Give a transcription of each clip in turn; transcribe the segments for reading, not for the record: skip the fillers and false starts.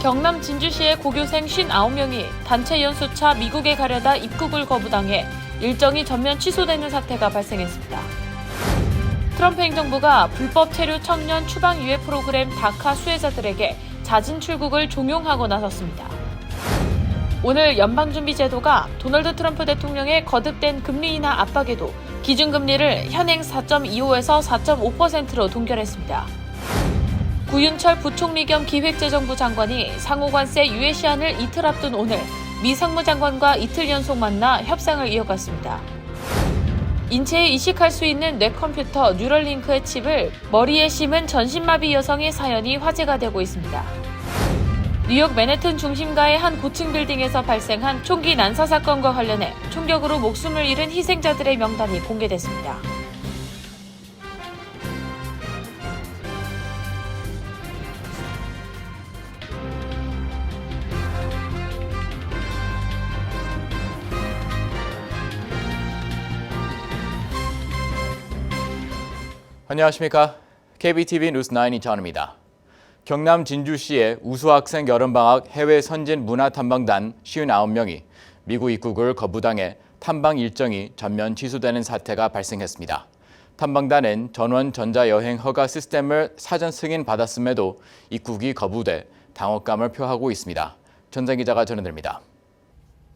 경남 진주시의 고교생 59명이 단체 연수차 미국에 가려다 입국을 거부당해 일정이 전면 취소되는 사태가 발생했습니다. 트럼프 행정부가 불법 체류 청년 추방 유예 프로그램 다카 수혜자들에게 자진 출국을 종용하고 나섰습니다. 오늘 연방준비제도가 도널드 트럼프 대통령의 거듭된 금리 인하 압박에도 기준금리를 현행 4.25에서 4.5%로 동결했습니다. 구윤철 부총리 겸 기획재정부 장관이 상호관세 유예 시한을 이틀 앞둔 오늘 미 상무장관과 이틀 연속 만나 협상을 이어갔습니다. 인체에 이식할 수 있는 뇌컴퓨터 뉴럴링크의 칩을 머리에 심은 전신마비 여성의 사연이 화제가 되고 있습니다. 뉴욕 맨해튼 중심가의 한 고층 빌딩에서 발생한 총기 난사 사건과 관련해 총격으로 목숨을 잃은 희생자들의 명단이 공개됐습니다. 안녕하십니까. KBTV 뉴스9 이찬호입니다. 경남 진주시의 우수학생 여름방학 해외 선진 문화탐방단 59명이 미국 입국을 거부당해 탐방 일정이 전면 취소되는 사태가 발생했습니다. 탐방단은 전원 전자여행 허가 시스템을 사전 승인받았음에도 입국이 거부돼 당혹감을 표하고 있습니다. 전장 기자가 전해드립니다.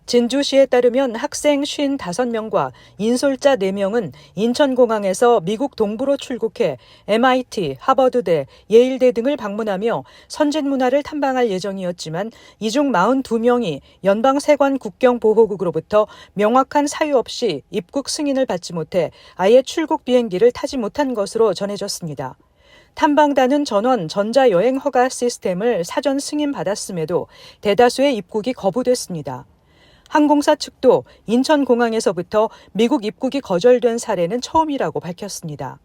진주시에 따르면 학생 55명과 인솔자 4명은 인천공항에서 미국 동부로 출국해 MIT, 하버드대, 예일대 등을 방문하며 선진문화를 탐방할 예정이었지만 이 중 42명이 연방세관 국경보호국으로부터 명확한 사유 없이 입국 승인을 받지 못해 아예 출국 비행기를 타지 못한 것으로 전해졌습니다. 탐방단은 전원 전자여행 허가 시스템을 사전 승인받았음에도 대다수의 입국이 거부됐습니다. 항공사 측도 인천공항에서부터 미국 입국이 거절된 사례는 처음이라고 밝혔습니다.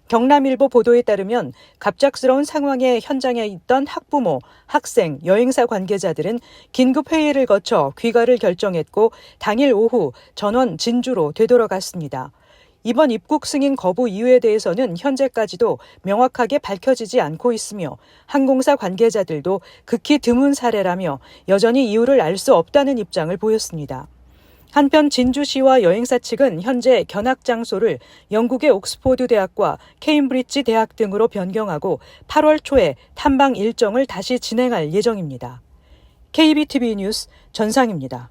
경남일보 보도에 따르면 갑작스러운 상황에 현장에 있던 학부모, 학생, 여행사 관계자들은 긴급 회의를 거쳐 귀가를 결정했고 당일 오후 전원 진주로 되돌아갔습니다. 이번 입국 승인 거부 이유에 대해서는 현재까지도 명확하게 밝혀지지 않고 있으며 항공사 관계자들도 극히 드문 사례라며 여전히 이유를 알 수 없다는 입장을 보였습니다. 한편 진주시와 여행사 측은 현재 견학 장소를 영국의 옥스포드 대학과 케임브리지 대학 등으로 변경하고 8월 초에 탐방 일정을 다시 진행할 예정입니다. KBTV 뉴스 전상입니다.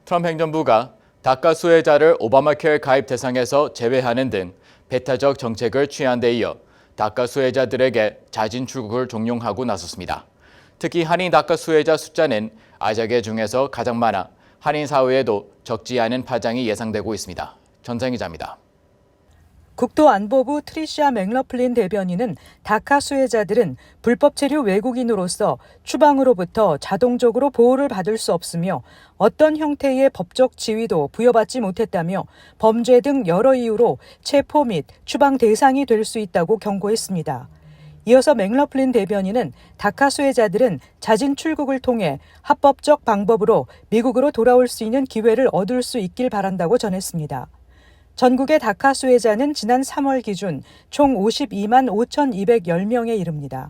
트럼프 행정부가 다카 수혜자를 오바마 케어 가입 대상에서 제외하는 등 배타적 정책을 취한 데 이어 다카 수혜자들에게 자진 출국을 종용하고 나섰습니다. 특히 한인 다카 수혜자 숫자는 아시아계 중에서 가장 많아 한인 사회에도 적지 않은 파장이 예상되고 있습니다. 전상 기자입니다. 국토안보부 트리시아 맥러플린 대변인은 다카 수혜자들은 불법 체류 외국인으로서 추방으로부터 자동적으로 보호를 받을 수 없으며 어떤 형태의 법적 지위도 부여받지 못했다며 범죄 등 여러 이유로 체포 및 추방 대상이 될 수 있다고 경고했습니다. 이어서 맥러플린 대변인은 다카 수혜자들은 자진 출국을 통해 합법적 방법으로 미국으로 돌아올 수 있는 기회를 얻을 수 있길 바란다고 전했습니다. 전국의 다카 수혜자는 지난 3월 기준 총 52만 5,210명에 이릅니다.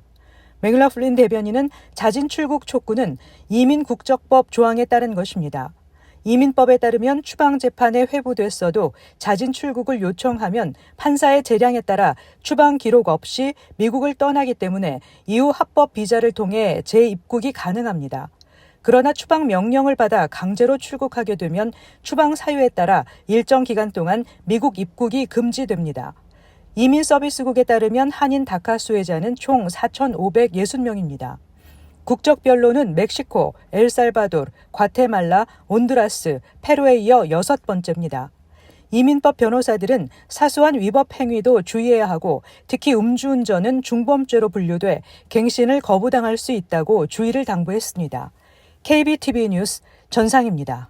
맥러플린 대변인은 자진 출국 촉구는 이민국적법 조항에 따른 것입니다. 이민법에 따르면 추방 재판에 회부됐어도 자진 출국을 요청하면 판사의 재량에 따라 추방 기록 없이 미국을 떠나기 때문에 이후 합법 비자를 통해 재입국이 가능합니다. 그러나 추방 명령을 받아 강제로 출국하게 되면 추방 사유에 따라 일정 기간 동안 미국 입국이 금지됩니다. 이민서비스국에 따르면 한인 다카 수혜자는 총 4,560명입니다. 국적별로는 멕시코, 엘살바도르, 과테말라, 온두라스, 페루에 이어 6번째입니다. 이민법 변호사들은 사소한 위법 행위도 주의해야 하고 특히 음주운전은 중범죄로 분류돼 갱신을 거부당할 수 있다고 주의를 당부했습니다. KBTV 뉴스 전상입니다.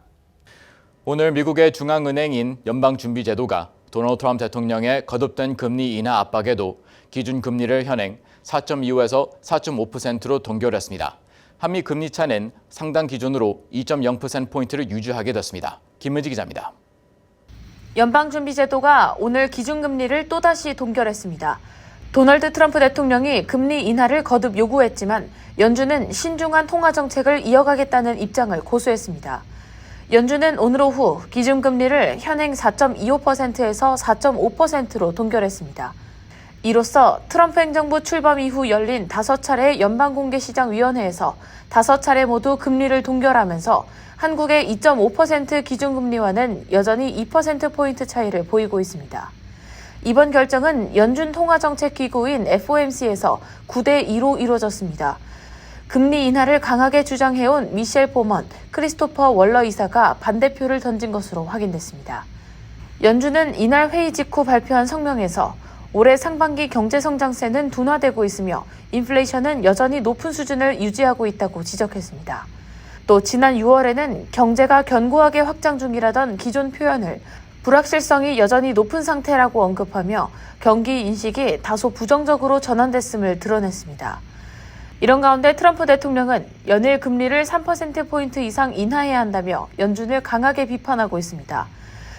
오늘 미국의 중앙은행인 연방준비제도가 도널드 트럼프 대통령의 거듭된 금리 인하 압박에도 기준금리를 현행 4.25에서 4.5%로 동결했습니다. 한미 금리 차는 상당 기준으로 2.0%포인트를 유지하게 됐습니다. 김은지 기자입니다. 연방준비제도가 오늘 기준금리를 또다시 동결했습니다. 도널드 트럼프 대통령이 금리 인하를 거듭 요구했지만 연준은 신중한 통화 정책을 이어가겠다는 입장을 고수했습니다. 연준은 오늘 오후 기준금리를 현행 4.25%에서 4.5%로 동결했습니다. 이로써 트럼프 행정부 출범 이후 열린 5차례의 연방공개시장위원회에서 5차례 모두 금리를 동결하면서 한국의 2.5% 기준금리와는 여전히 2%포인트 차이를 보이고 있습니다. 이번 결정은 연준 통화정책기구인 FOMC에서 9대2로 이루어졌습니다. 금리 인하를 강하게 주장해온 미셸 보먼, 크리스토퍼 월러 이사가 반대표를 던진 것으로 확인됐습니다. 연준은 이날 회의 직후 발표한 성명에서 올해 상반기 경제성장세는 둔화되고 있으며 인플레이션은 여전히 높은 수준을 유지하고 있다고 지적했습니다. 또 지난 6월에는 경제가 견고하게 확장 중이라던 기존 표현을 불확실성이 여전히 높은 상태라고 언급하며 경기 인식이 다소 부정적으로 전환됐음을 드러냈습니다. 이런 가운데 트럼프 대통령은 연일 금리를 3%포인트 이상 인하해야 한다며 연준을 강하게 비판하고 있습니다.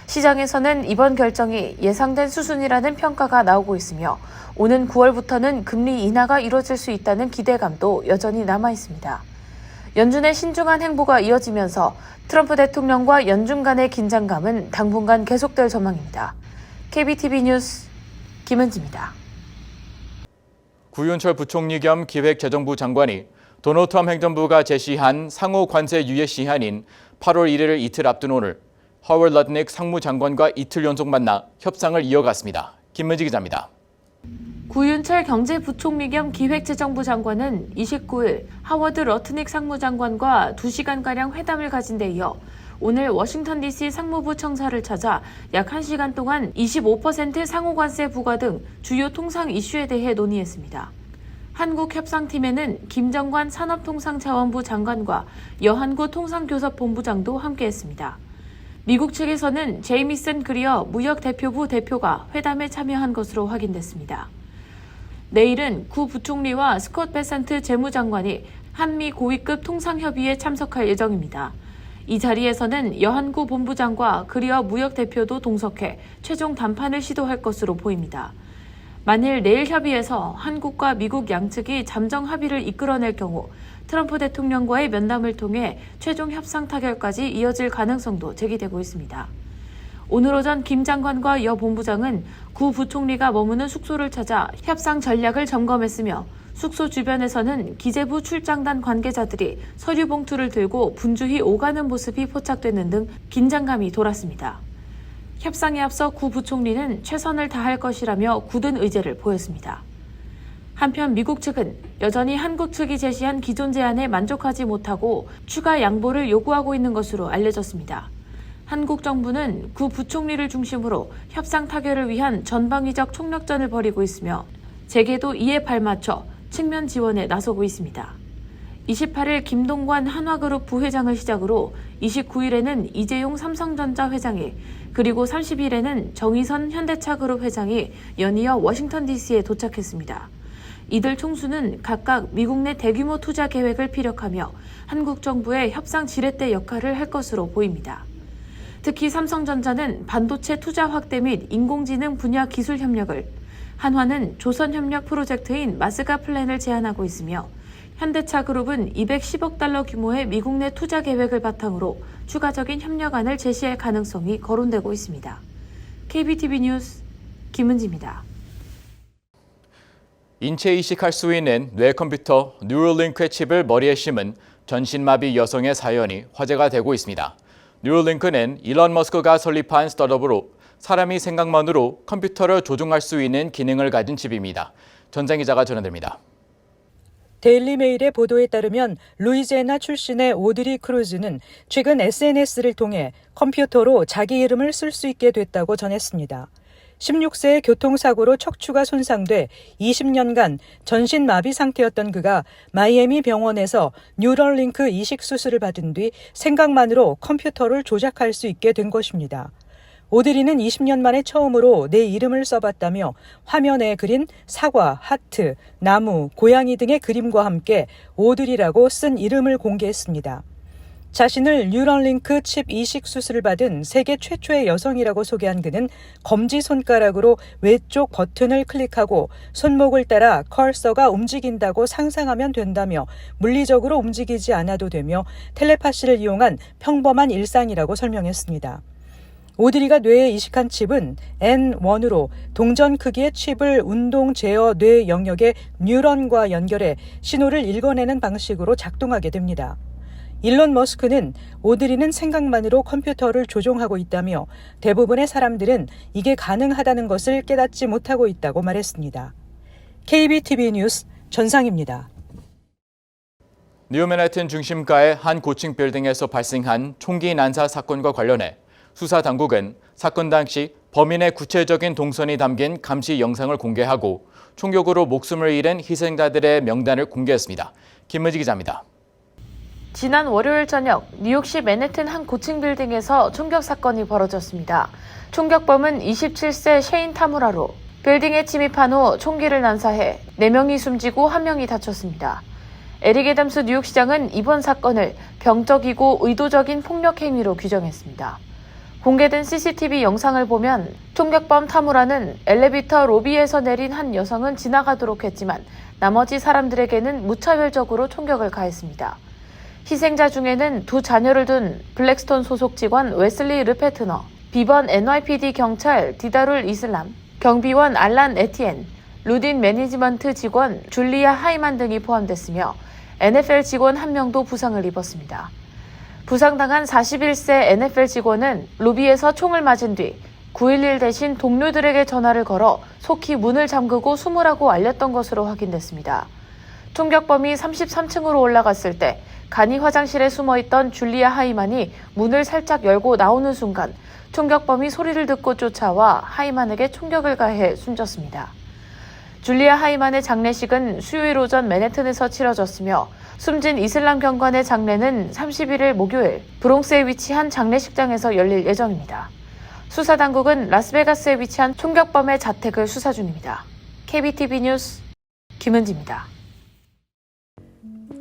시장에서는 이번 결정이 예상된 수준이라는 평가가 나오고 있으며 오는 9월부터는 금리 인하가 이뤄질 수 있다는 기대감도 여전히 남아 있습니다. 연준의 신중한 행보가 이어지면서 트럼프 대통령과 연준 간의 긴장감은 당분간 계속될 전망입니다. KBTV 뉴스 김은지입니다. 구윤철 부총리 겸 기획재정부 장관이 도널드 트럼프 행정부가 제시한 상호 관세 유예 시한인 8월 1일을 이틀 앞둔 오늘 허월 러드닉 상무장관과 이틀 연속 만나 협상을 이어갔습니다. 김문지 기자입니다. 구윤철 경제부총리 겸 기획재정부 장관은 29일 하워드 러트닉 상무장관과 2시간가량 회담을 가진 데 이어 오늘 워싱턴 DC 상무부 청사를 찾아 약 1시간 동안 25% 상호관세 부과 등 주요 통상 이슈에 대해 논의했습니다. 한국협상팀에는 김정관 산업통상자원부 장관과 여한구 통상교섭본부장도 함께했습니다. 미국 측에서는 제이미슨 그리어 무역대표부 대표가 회담에 참여한 것으로 확인됐습니다. 내일은 구 부총리와 스콧 베센트 재무장관이 한미 고위급 통상협의에 참석할 예정입니다. 이 자리에서는 여한구 본부장과 그리어 무역대표도 동석해 최종談判을 시도할 것으로 보입니다. 만일 내일 협의에서 한국과 미국 양측이 잠정 합의를 이끌어낼 경우 트럼프 대통령과의 면담을 통해 최종 협상 타결까지 이어질 가능성도 제기되고 있습니다. 오늘 오전 김 장관과 여 본부장은 구 부총리가 머무는 숙소를 찾아 협상 전략을 점검했으며 숙소 주변에서는 기재부 출장단 관계자들이 서류 봉투를 들고 분주히 오가는 모습이 포착되는 등 긴장감이 돌았습니다. 협상에 앞서 구 부총리는 최선을 다할 것이라며 굳은 의지를 보였습니다. 한편 미국 측은 여전히 한국 측이 제시한 기존 제안에 만족하지 못하고 추가 양보를 요구하고 있는 것으로 알려졌습니다. 한국 정부는 구 부총리를 중심으로 협상 타결을 위한 전방위적 총력전을 벌이고 있으며 재계도 이에 발맞춰 측면 지원에 나서고 있습니다. 28일 김동관 한화그룹 부회장을 시작으로 29일에는 이재용 삼성전자 회장이 그리고 30일에는 정의선 현대차그룹 회장이 연이어 워싱턴 DC에 도착했습니다. 이들 총수는 각각 미국 내 대규모 투자 계획을 피력하며 한국 정부의 협상 지렛대 역할을 할 것으로 보입니다. 특히 삼성전자는 반도체 투자 확대 및 인공지능 분야 기술 협력을, 한화는 조선협력 프로젝트인 마스가 플랜을 제안하고 있으며 현대차그룹은 210억 달러 규모의 미국 내 투자 계획을 바탕으로 추가적인 협력안을 제시할 가능성이 거론되고 있습니다. KBTV 뉴스 김은지입니다. 인체 이식할 수 있는 뇌 컴퓨터 뉴럴링크의 칩을 머리에 심은 전신마비 여성의 사연이 화제가 되고 있습니다. 뉴럴링크는 일론 머스크가 설립한 스타트업으로 사람이 생각만으로 컴퓨터를 조종할 수 있는 기능을 가진 칩입니다. 전장 기자가 전해드립니다. 데일리메일의 보도에 따르면 루이지애나 출신의 오드리 크루즈는 최근 SNS를 통해 컴퓨터로 자기 이름을 쓸 수 있게 됐다고 전했습니다. 16세의 교통사고로 척추가 손상돼 20년간 전신마비 상태였던 그가 마이애미 병원에서 뉴럴링크 이식 수술을 받은 뒤 생각만으로 컴퓨터를 조작할 수 있게 된 것입니다. 오드리는 20년 만에 처음으로 내 이름을 써봤다며 화면에 그린 사과, 하트, 나무, 고양이 등의 그림과 함께 오드리라고 쓴 이름을 공개했습니다. 자신을 뉴럴링크 칩 이식 수술을 받은 세계 최초의 여성이라고 소개한 그는 검지손가락으로 외쪽 버튼을 클릭하고 손목을 따라 컬서가 움직인다고 상상하면 된다며 물리적으로 움직이지 않아도 되며 텔레파시를 이용한 평범한 일상이라고 설명했습니다. 오드리가 뇌에 이식한 칩은 N1으로 동전 크기의 칩을 운동 제어 뇌 영역의 뉴런과 연결해 신호를 읽어내는 방식으로 작동하게 됩니다. 일론 머스크는 오드리는 생각만으로 컴퓨터를 조종하고 있다며 대부분의 사람들은 이게 가능하다는 것을 깨닫지 못하고 있다고 말했습니다. KBTV 뉴스 전상입니다. 뉴맨해튼 중심가의 한 고층 빌딩에서 발생한 총기 난사 사건과 관련해 수사 당국은 사건 당시 범인의 구체적인 동선이 담긴 감시 영상을 공개하고 총격으로 목숨을 잃은 희생자들의 명단을 공개했습니다. 김은지 기자입니다. 지난 월요일 저녁 뉴욕시 맨해튼 한 고층 빌딩에서 총격 사건이 벌어졌습니다. 총격범은 27세 셰인 타무라로 빌딩에 침입한 후 총기를 난사해 4명이 숨지고 1명이 다쳤습니다. 에릭 애덤스 뉴욕시장은 이번 사건을 병적이고 의도적인 폭력 행위로 규정했습니다. 공개된 CCTV 영상을 보면 총격범 타무라는 엘리베이터 로비에서 내린 한 여성은 지나가도록 했지만 나머지 사람들에게는 무차별적으로 총격을 가했습니다. 희생자 중에는 2 자녀를 둔 블랙스톤 소속 직원 웨슬리 르페트너, 비번 NYPD 경찰 디다룰 이슬람, 경비원 알란 에티엔, 루딘 매니지먼트 직원 줄리아 하이만 등이 포함됐으며 NFL 직원 1명도 부상을 입었습니다. 부상당한 41세 NFL 직원은 로비에서 총을 맞은 뒤 911 대신 동료들에게 전화를 걸어 속히 문을 잠그고 숨으라고 알렸던 것으로 확인됐습니다. 총격범이 33층으로 올라갔을 때 간이 화장실에 숨어있던 줄리아 하이만이 문을 살짝 열고 나오는 순간 총격범이 소리를 듣고 쫓아와 하이만에게 총격을 가해 숨졌습니다. 줄리아 하이만의 장례식은 수요일 오전 맨해튼에서 치러졌으며 숨진 이슬람 경관의 장례는 31일 목요일 브롱스에 위치한 장례식장에서 열릴 예정입니다. 수사당국은 라스베가스에 위치한 총격범의 자택을 수사 중입니다. KBTV 뉴스 김은지입니다.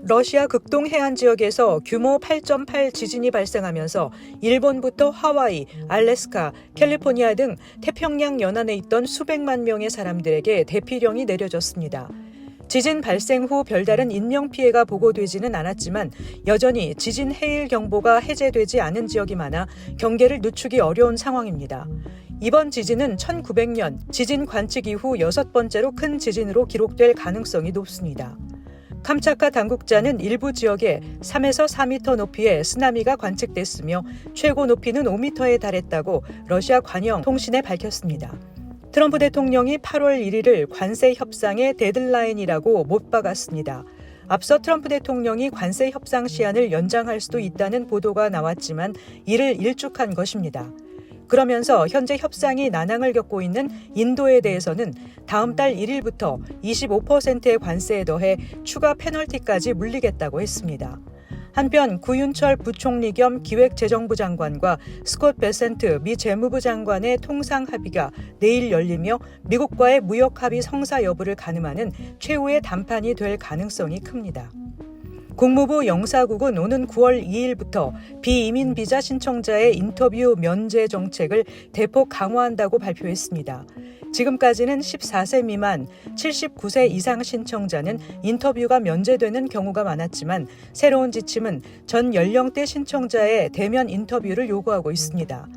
러시아 극동 해안 지역에서 규모 8.8 지진이 발생하면서 일본부터 하와이, 알래스카, 캘리포니아 등 태평양 연안에 있던 수백만 명의 사람들에게 대피령이 내려졌습니다. 지진 발생 후 별다른 인명피해가 보고되지는 않았지만 여전히 지진 해일 경보가 해제되지 않은 지역이 많아 경계를 늦추기 어려운 상황입니다. 이번 지진은 1900년 지진 관측 이후 6번째로 큰 지진으로 기록될 가능성이 높습니다. 캄차카 당국자는 일부 지역에 3에서 4m 높이의 쓰나미가 관측됐으며 최고 높이는 5m에 달했다고 러시아 관영 통신에 밝혔습니다. 트럼프 대통령이 8월 1일을 관세 협상의 데드라인이라고 못 박았습니다. 앞서 트럼프 대통령이 관세 협상 시한을 연장할 수도 있다는 보도가 나왔지만 이를 일축한 것입니다. 그러면서 현재 협상이 난항을 겪고 있는 인도에 대해서는 다음 달 1일부터 25%의 관세에 더해 추가 페널티까지 물리겠다고 했습니다. 한편 구윤철 부총리 겸 기획재정부 장관과 스콧 베센트 미 재무부 장관의 통상 합의가 내일 열리며 미국과의 무역 합의 성사 여부를 가늠하는 최후의 담판이 될 가능성이 큽니다. 국무부 영사국은 오는 9월 2일부터 비이민 비자 신청자의 인터뷰 면제 정책을 대폭 강화한다고 발표했습니다. 지금까지는 14세 미만, 79세 이상 신청자는 인터뷰가 면제되는 경우가 많았지만 새로운 지침은 전 연령대 신청자의 대면 인터뷰를 요구하고 있습니다.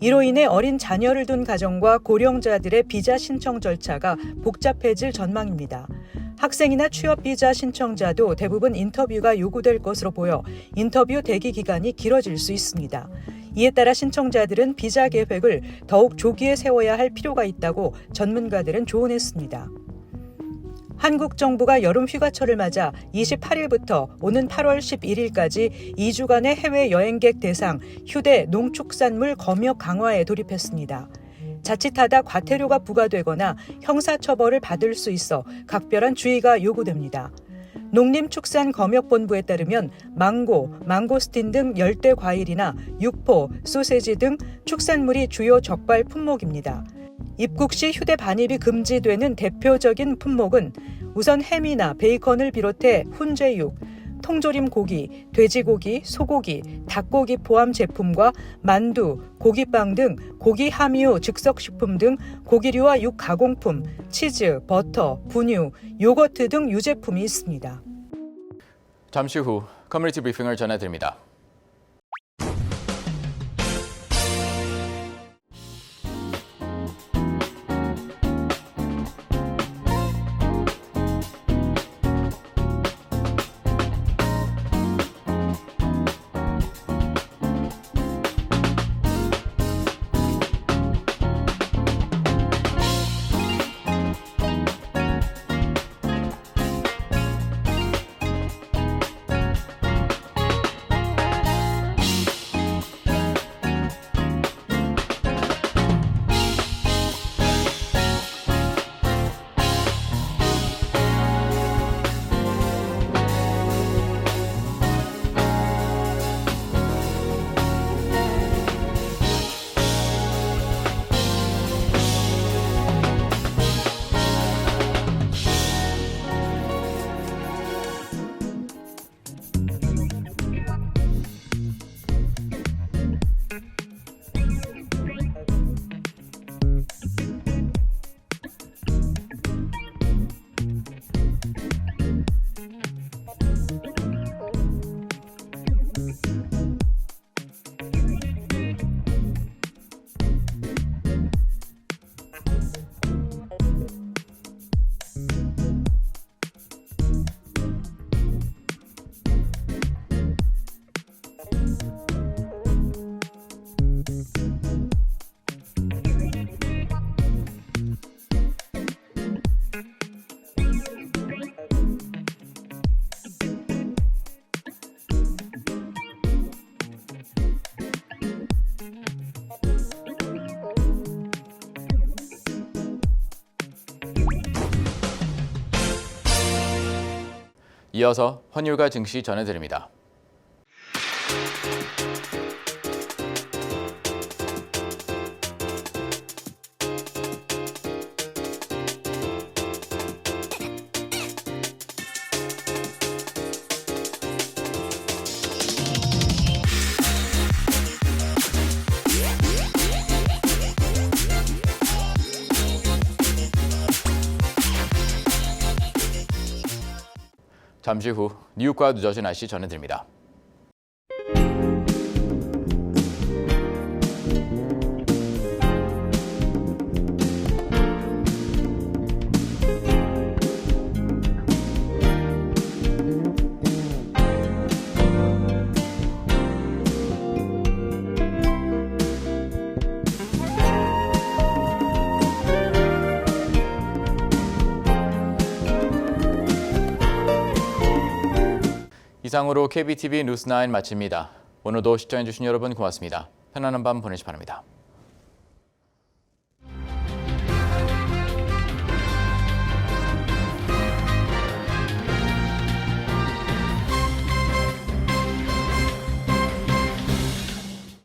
이로 인해 어린 자녀를 둔 가정과 고령자들의 비자 신청 절차가 복잡해질 전망입니다. 학생이나 취업 비자 신청자도 대부분 인터뷰가 요구될 것으로 보여 인터뷰 대기 기간이 길어질 수 있습니다. 이에 따라 신청자들은 비자 계획을 더욱 조기에 세워야 할 필요가 있다고 전문가들은 조언했습니다. 한국 정부가 여름 휴가철을 맞아 28일부터 오는 8월 11일까지 2주간의 해외 여행객 대상 휴대 농축산물 검역 강화에 돌입했습니다. 자칫하다 과태료가 부과되거나 형사처벌을 받을 수 있어 각별한 주의가 요구됩니다. 농림축산검역본부에 따르면 망고, 망고스틴 등 열대 과일이나 육포, 소세지 등 축산물이 주요 적발 품목입니다. 입국 시 휴대 반입이 금지되는 대표적인 품목은 우선 햄이나 베이컨을 비롯해 훈제육, 통조림 고기, 돼지고기, 소고기, 닭고기 포함 제품과 만두, 고기빵 등 고기 함유 즉석식품 등 고기류와 육 가공품, 치즈, 버터, 분유, 요거트 등 유제품이 있습니다. 잠시 후 커뮤니티 브리핑을 전해드립니다. 이어서 환율과 증시 전해드립니다. 잠시 후 뉴욕과 뉴저지 날씨 전해드립니다. 이상으로 KBTV 뉴스9 마칩니다. 오늘도 시청해주신 여러분 고맙습니다. 편안한 밤 보내시 바랍니다.